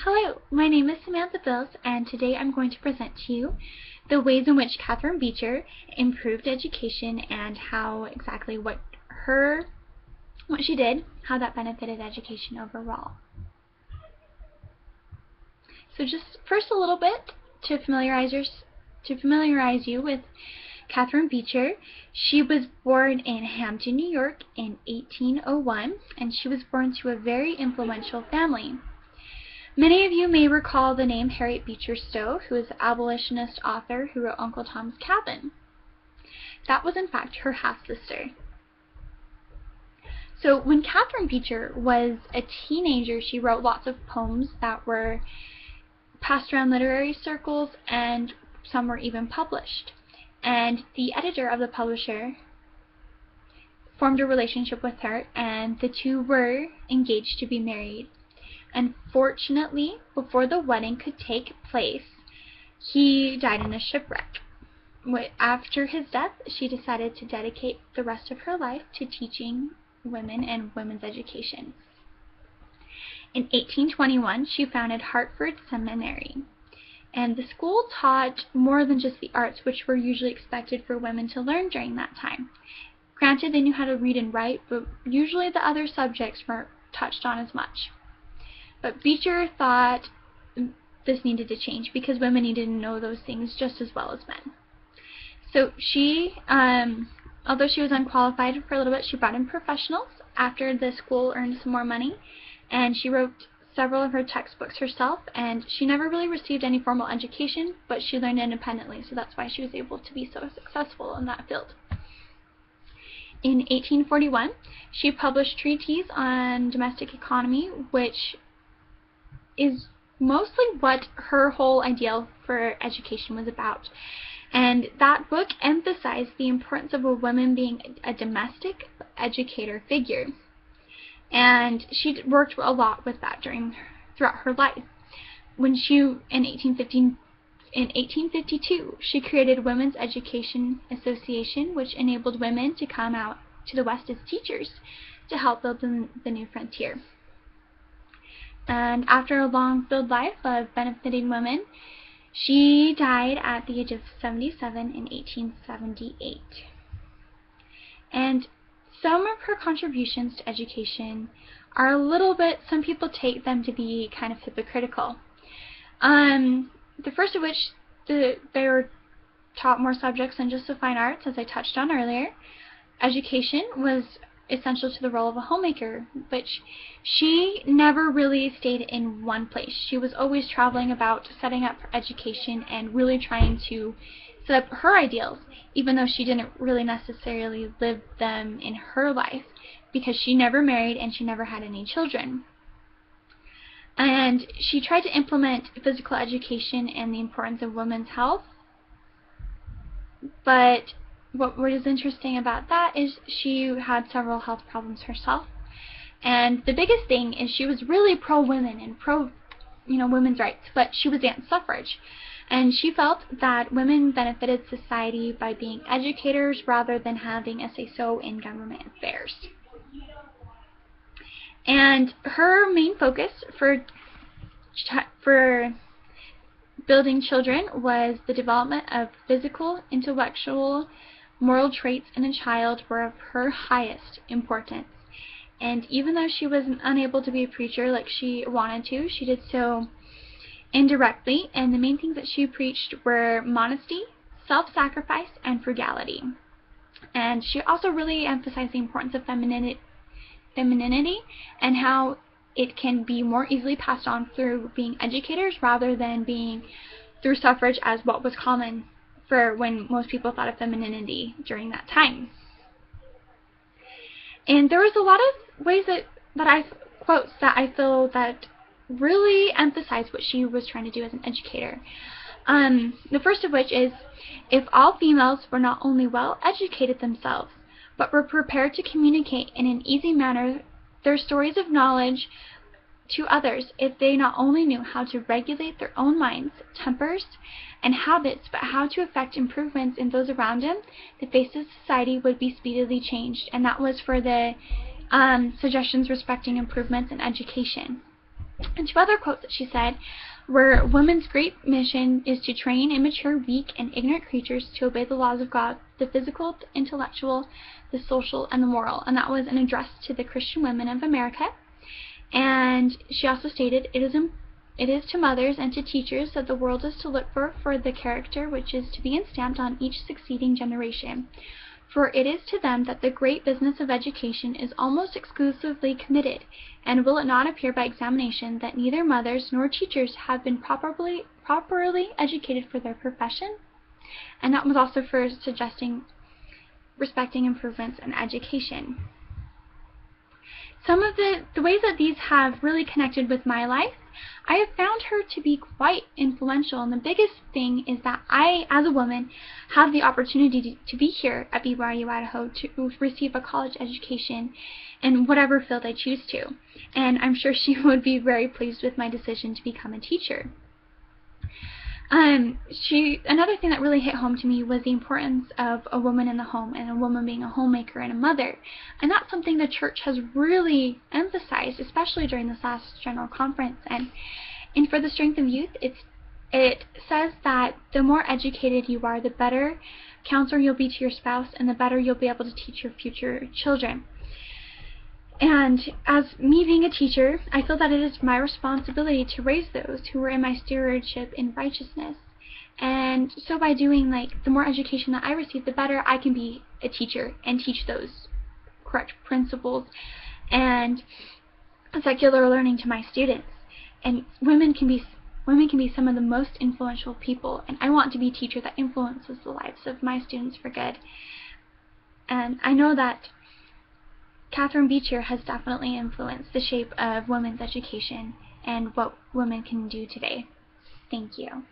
Hello, my name is Samantha Bills, and today I'm going to present to you the ways in which Catherine Beecher improved education and how exactly what she did, how that benefited education overall. So just first a little bit to familiarize you with Catherine Beecher. She was born in Hampton, New York in 1801, and she was born to a very influential family. Many of you may recall the name Harriet Beecher Stowe, who is the abolitionist author who wrote Uncle Tom's Cabin. That was in fact her half-sister. So when Catherine Beecher was a teenager, she wrote lots of poems that were passed around literary circles, and some were even published. And the editor of the publisher formed a relationship with her, and the two were engaged to be married. Unfortunately, before the wedding could take place, he died in a shipwreck. After his death, she decided to dedicate the rest of her life to teaching women and women's education. In 1821, she founded Hartford Seminary, and the school taught more than just the arts, which were usually expected for women to learn during that time. Granted, they knew how to read and write, but usually the other subjects weren't touched on as much. But Beecher thought this needed to change because women needed to know those things just as well as men. So she, although she was unqualified for a little bit, she brought in professionals after the school earned some more money, and she wrote several of her textbooks herself, and she never really received any formal education, but she learned independently, so that's why she was able to be so successful in that field. In 1841, she published treatises on domestic economy, which is mostly what her whole ideal for education was about. And that book emphasized the importance of a woman being a domestic educator figure. And she worked a lot with that throughout her life. In 1852, she created Women's Education Association, which enabled women to come out to the West as teachers to help build the new frontier. And after a long filled life of benefiting women, she died at the age of 77 in 1878. And some of her contributions to education are a little bit, some people take them to be kind of hypocritical. The first of which, they were taught more subjects than just the fine arts, as I touched on earlier. Education was essential to the role of a homemaker, but she never really stayed in one place. She was always traveling about, setting up her education and really trying to set up her ideals, even though she didn't really necessarily live them in her life, because she never married and she never had any children. And she tried to implement physical education and the importance of women's health, but what is interesting about that is she had several health problems herself, and the biggest thing is she was really pro-women and women's rights, but she was anti-suffrage, and she felt that women benefited society by being educators rather than having a say-so in government affairs. And her main focus for building children was the development of physical, intellectual, moral traits in a child were of her highest importance. And even though she was unable to be a preacher like she wanted to, she did so indirectly, and the main things that she preached were modesty, self-sacrifice, and frugality. And she also really emphasized the importance of femininity and how it can be more easily passed on through being educators rather than being through suffrage, as what was common for when most people thought of femininity during that time. And there was a lot of ways quotes that I feel that really emphasize what she was trying to do as an educator. The first of which is, if all females were not only well educated themselves, but were prepared to communicate in an easy manner their stories of knowledge to others, if they not only knew how to regulate their own minds, tempers, and habits, but how to effect improvements in those around them, the face of society would be speedily changed. And that was for the suggestions respecting improvements in education. And two other quotes that she said were, "Women's great mission is to train immature, weak, and ignorant creatures to obey the laws of God, the physical, the intellectual, the social, and the moral." And that was an address to the Christian women of America. And she also stated, "It is to mothers and to teachers that the world is to look for the character which is to be instamped on each succeeding generation. For it is to them that the great business of education is almost exclusively committed, and will it not appear by examination that neither mothers nor teachers have been properly educated for their profession?" And that was also for suggesting respecting improvements in education. Some of the ways that these have really connected with my life, I have found her to be quite influential, and the biggest thing is that I, as a woman, have the opportunity to be here at BYU Idaho to receive a college education in whatever field I choose to, and I'm sure she would be very pleased with my decision to become a teacher. Another thing that really hit home to me was the importance of a woman in the home, and a woman being a homemaker and a mother. And that's something the church has really emphasized, especially during this last general conference. And for the Strength of Youth, it says that the more educated you are, the better counselor you'll be to your spouse, and the better you'll be able to teach your future children. And as me being a teacher, I feel that it is my responsibility to raise those who are in my stewardship in righteousness. And so by doing, the more education that I receive, the better I can be a teacher and teach those correct principles and secular learning to my students. And women can be some of the most influential people, and I want to be a teacher that influences the lives of my students for good. And I know that Catherine Beecher has definitely influenced the shape of women's education and what women can do today. Thank you.